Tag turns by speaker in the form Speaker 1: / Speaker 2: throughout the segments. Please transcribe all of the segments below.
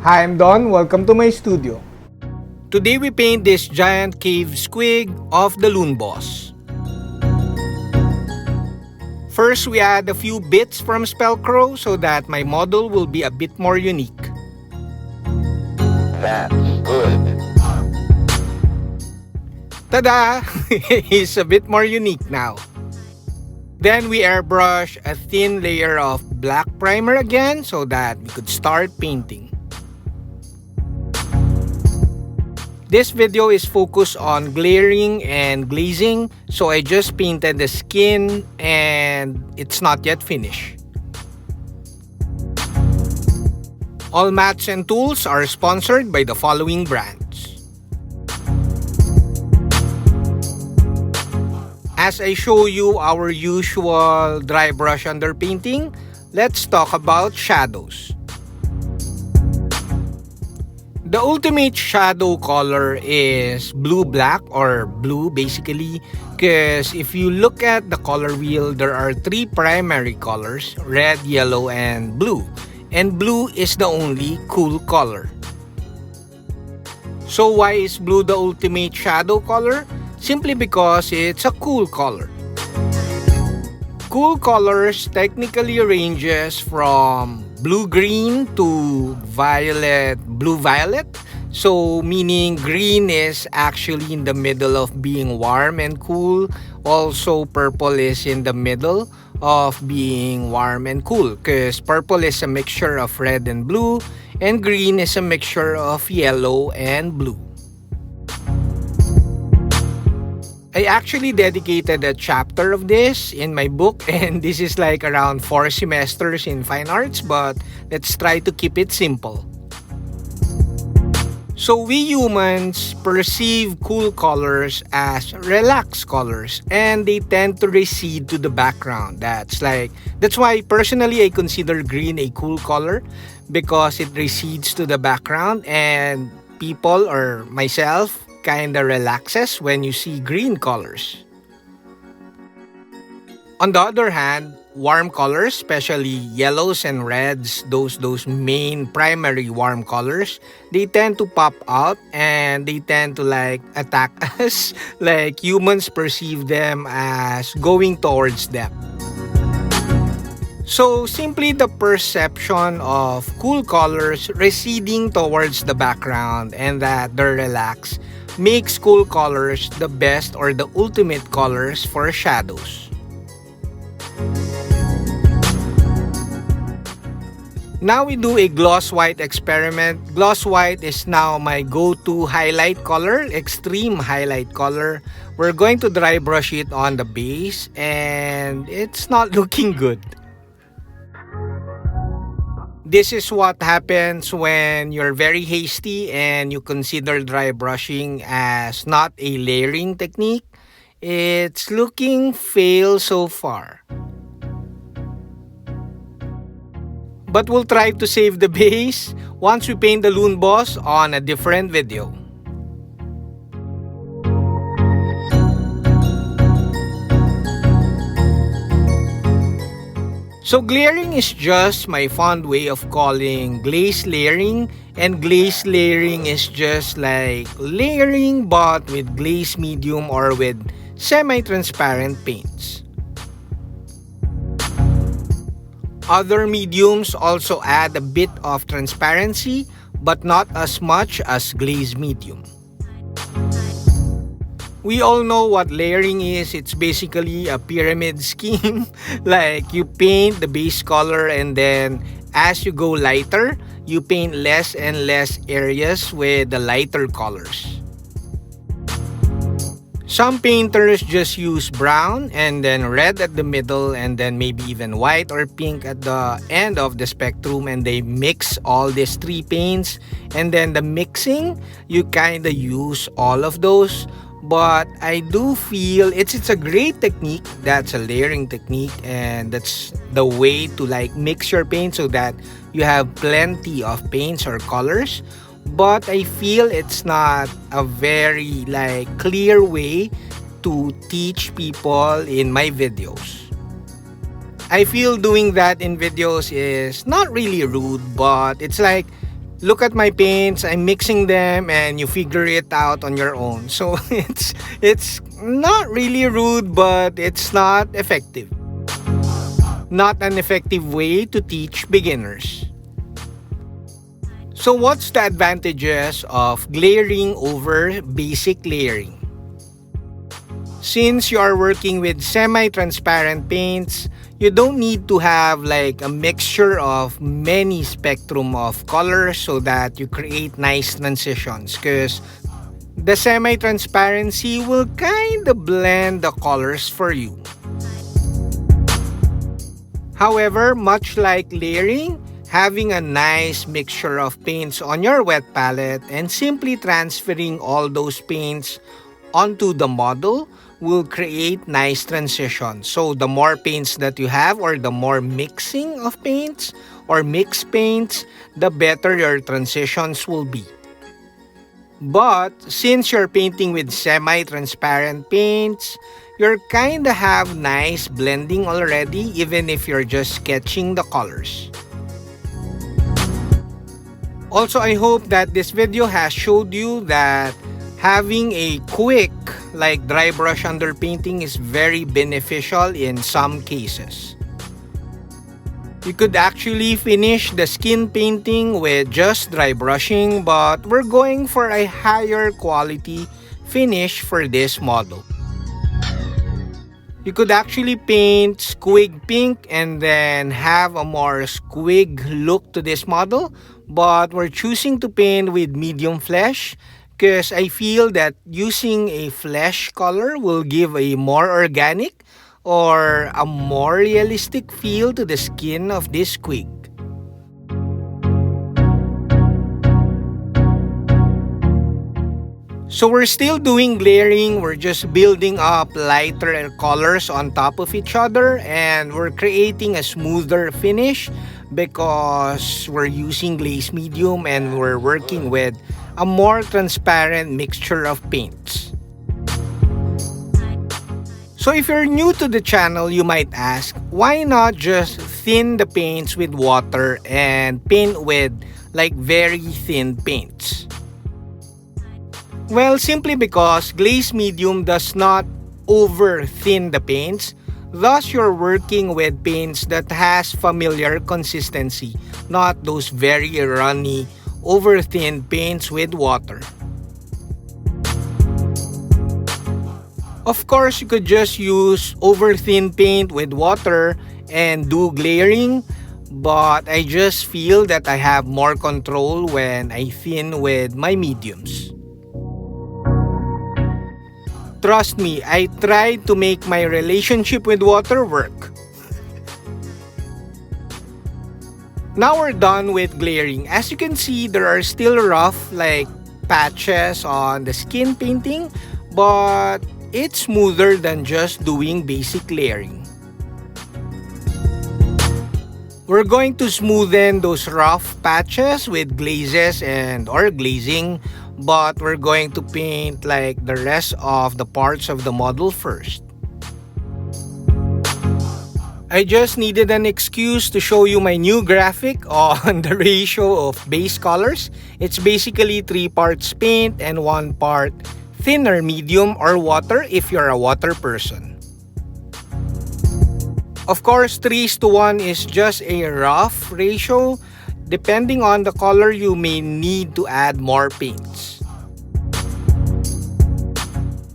Speaker 1: Hi, I'm Don. Welcome to my studio. Today we paint this Giant Cave Squig of the Loonboss. First, we add a few bits from Spellcrow so that my model will be a bit more unique.
Speaker 2: That's good.
Speaker 1: Tada! He's a bit more unique now. Then we airbrush a thin layer of black primer again so that we could start painting. This video is focused on glaring and glazing, so I just painted the skin and it's not yet finished. All mats and tools are sponsored by the following brands. As I show you our usual dry brush underpainting, let's talk about shadows. The ultimate shadow color is blue-black or blue basically, because if you look at the color wheel, there are three primary colors, red, yellow, and blue. And blue is the only cool color. So why is blue the ultimate shadow color? Simply because it's a cool color. Cool colors technically ranges from blue-green to blue-violet. So meaning green is actually in the middle of being warm and cool. Also purple is in the middle of being warm and cool, because purple is a mixture of red and blue and green is a mixture of yellow and blue. I actually dedicated a chapter of this in my book, and this is like around 4 semesters in fine arts, but let's try to keep it simple. So we humans perceive cool colors as relaxed colors, and they tend to recede to the background. That's why personally I consider green a cool color, because it recedes to the background and people or myself kinda relaxes when you see green colors. On the other hand, warm colors, especially yellows and reds, those main primary warm colors, they tend to pop out and they tend to attack us, like humans perceive them as going towards them. So simply the perception of cool colors receding towards the background and that they're relaxed makes cool colors the best or the ultimate colors for shadows. Now we do a gloss white experiment. Gloss white is now my go-to highlight color, extreme highlight color. We're going to dry brush it on the base and it's not looking good. This is what happens when you're very hasty and you consider dry brushing as not a layering technique. It's looking fail so far. But we'll try to save the base once we paint the Loonboss on a different video. So glaring is just my fond way of calling glaze layering, and glaze layering is just like layering but with glaze medium or with semi-transparent paints. Other mediums also add a bit of transparency but not as much as glaze medium. We all know what layering is. It's basically a pyramid scheme. Like you paint the base color and then as you go lighter, you paint less and less areas with the lighter colors. Some painters just use brown and then red at the middle and then maybe even white or pink at the end of the spectrum, and they mix all these three paints, and then the mixing, you kinda use all of those. But I do feel it's a great technique. That's a layering technique, and that's the way to mix your paint so that you have plenty of paints or colors. But I feel it's not a very clear way to teach people in my videos. I feel doing that in videos is not really rude, but it's look at my paints, I'm mixing them, and you figure it out on your own. So it's not really rude, but it's not effective. Not an effective way to teach beginners. So what's the advantages of layering over basic layering? Since you are working with semi-transparent paints, you don't need to have like a mixture of many spectrum of colors so that you create nice transitions, because the semi-transparency will kind of blend the colors for you. However, much like layering, having a nice mixture of paints on your wet palette and simply transferring all those paints onto the model will create nice transitions. So the more paints that you have, or the more mixing of paints or mixed paints, the better your transitions will be. But since you're painting with semi-transparent paints, you're kinda have nice blending already, even if you're just sketching the colors. Also, I hope that this video has showed you that having a quick like dry brush underpainting is very beneficial in some cases. You could actually finish the skin painting with just dry brushing, but we're going for a higher quality finish for this model. You could actually paint squig pink and then have a more squig look to this model, but we're choosing to paint with medium flesh because I feel that using a flesh color will give a more organic or a more realistic feel to the skin of this squig. So we're still doing layering, we're just building up lighter colors on top of each other, and we're creating a smoother finish because we're using glaze medium and we're working with a more transparent mixture of paints. So if you're new to the channel, you might ask, why not just thin the paints with water and paint with like very thin paints? Well, simply because glaze medium does not over thin the paints, thus you're working with paints that has familiar consistency, not those very runny, over thin paints with water. Of course, you could just use over thin paint with water and do layering, but I just feel that I have more control when I thin with my mediums. Trust me, I tried to make my relationship with water work. Now we're done with layering. As you can see, there are still rough like patches on the skin painting, but it's smoother than just doing basic layering. We're going to smoothen those rough patches with glazes and or glazing, but we're going to paint like the rest of the parts of the model first. I just needed an excuse to show you my new graphic on the ratio of base colors. It's basically 3 parts paint and 1 part thinner medium or water if you're a water person. Of course, 3:1 is just a rough ratio. Depending on the color, you may need to add more paints.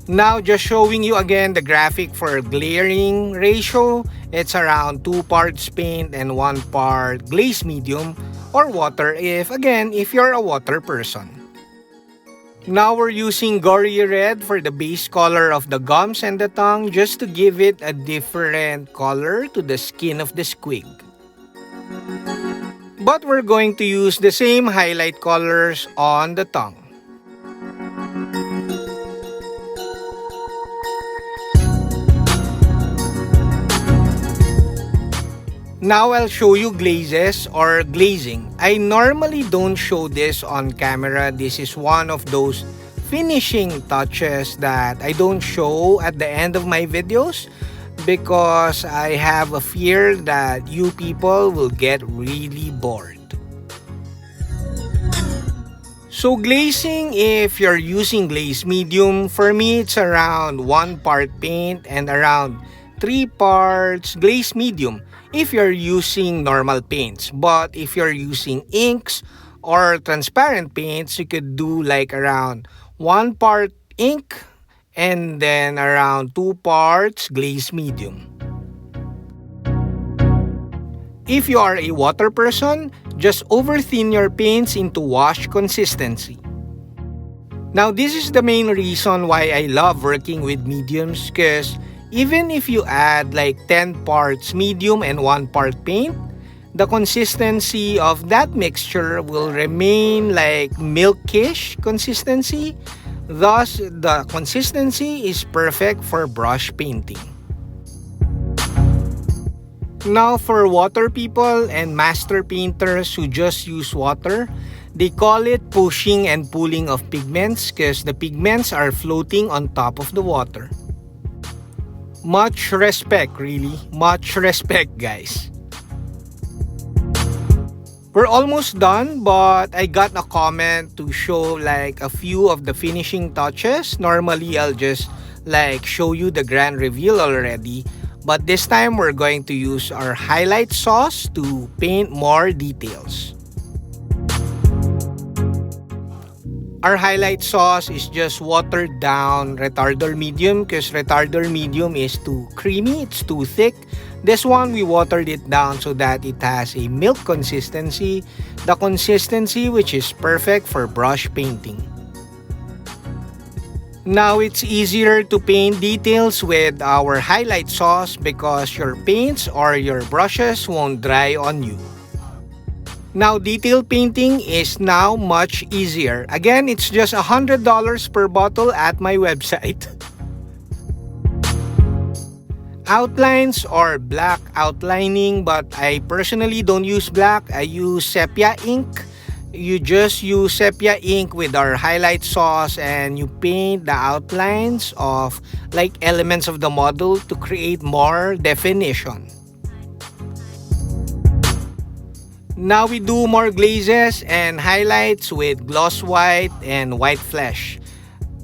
Speaker 1: Now, just showing you again the graphic for layering ratio. It's around 2 parts paint and 1 part glaze medium or water if you're a water person. Now we're using gory red for the base color of the gums and the tongue just to give it a different color to the skin of the squig. But we're going to use the same highlight colors on the tongue. Now I'll show you glazes or glazing. I normally don't show this on camera. This is one of those finishing touches that I don't show at the end of my videos because I have a fear that you people will get really bored. So glazing, if you're using glaze medium, for me it's around 1 part paint and around 3 parts glaze medium if you're using normal paints. But if you're using inks or transparent paints, you could do like around 1 part ink and then around 2 parts glaze medium. If you are a water person, just over-thin your paints into wash consistency. Now this is the main reason why I love working with mediums, because even if you add like 10 parts medium and 1 part paint, the consistency of that mixture will remain like milkish consistency. Thus, the consistency is perfect for brush painting. Now for water people and master painters who just use water, they call it pushing and pulling of pigments because the pigments are floating on top of the water. Much respect, really. Much respect, guys. We're almost done, but I got a comment to show like a few of the finishing touches. Normally, I'll just like show you the grand reveal already. But this time, we're going to use our highlight sauce to paint more details. Our highlight sauce is just watered down retardar medium because retardar medium is too creamy, it's too thick. This one, we watered it down so that it has a milk consistency, the consistency which is perfect for brush painting. Now it's easier to paint details with our highlight sauce because your paints or your brushes won't dry on you. Now detail painting is now much easier. Again, it's just $100 per bottle at my website. Outlines or black outlining, but I personally don't use black. I use sepia ink. You just use sepia ink with our highlight sauce and you paint the outlines of like elements of the model to create more definition. Now we do more glazes and highlights with gloss white and white flesh.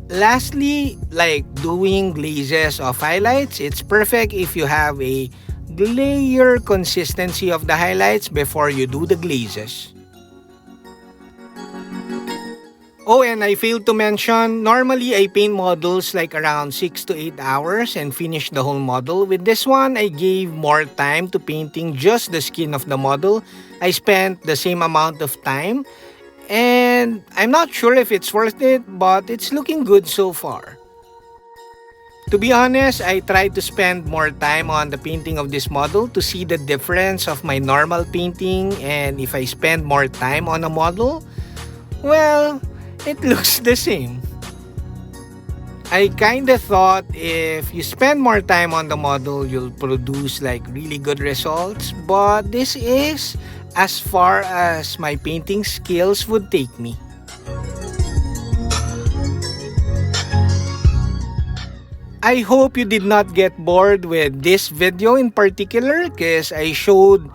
Speaker 1: Lastly, like doing glazes of highlights, it's perfect if you have a layer consistency of the highlights before you do the glazes. Oh, and I failed to mention, normally I paint models like around 6 to 8 hours and finish the whole model. With this one, I gave more time to painting just the skin of the model. I spent the same amount of time and I'm not sure if it's worth it, but it's looking good so far. To be honest, I tried to spend more time on the painting of this model to see the difference of my normal painting, and if I spend more time on a model, well, it looks the same. I kinda thought if you spend more time on the model, you'll produce like really good results, but this is as far as my painting skills would take me. I hope you did not get bored with this video in particular because I showed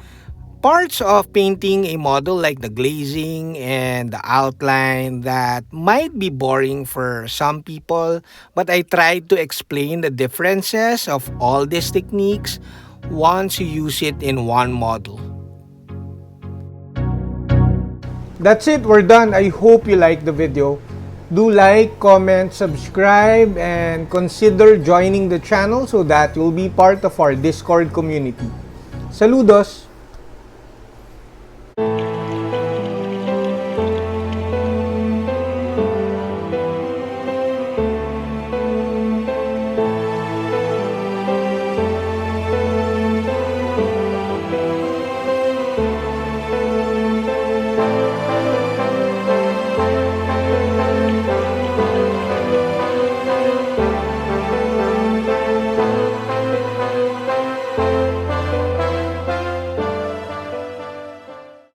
Speaker 1: parts of painting a model like the glazing and the outline that might be boring for some people, but I tried to explain the differences of all these techniques once you use it in one model. That's it, we're done. I hope you liked the video. Do like, comment, subscribe, and consider joining the channel so that you'll be part of our Discord community. Saludos!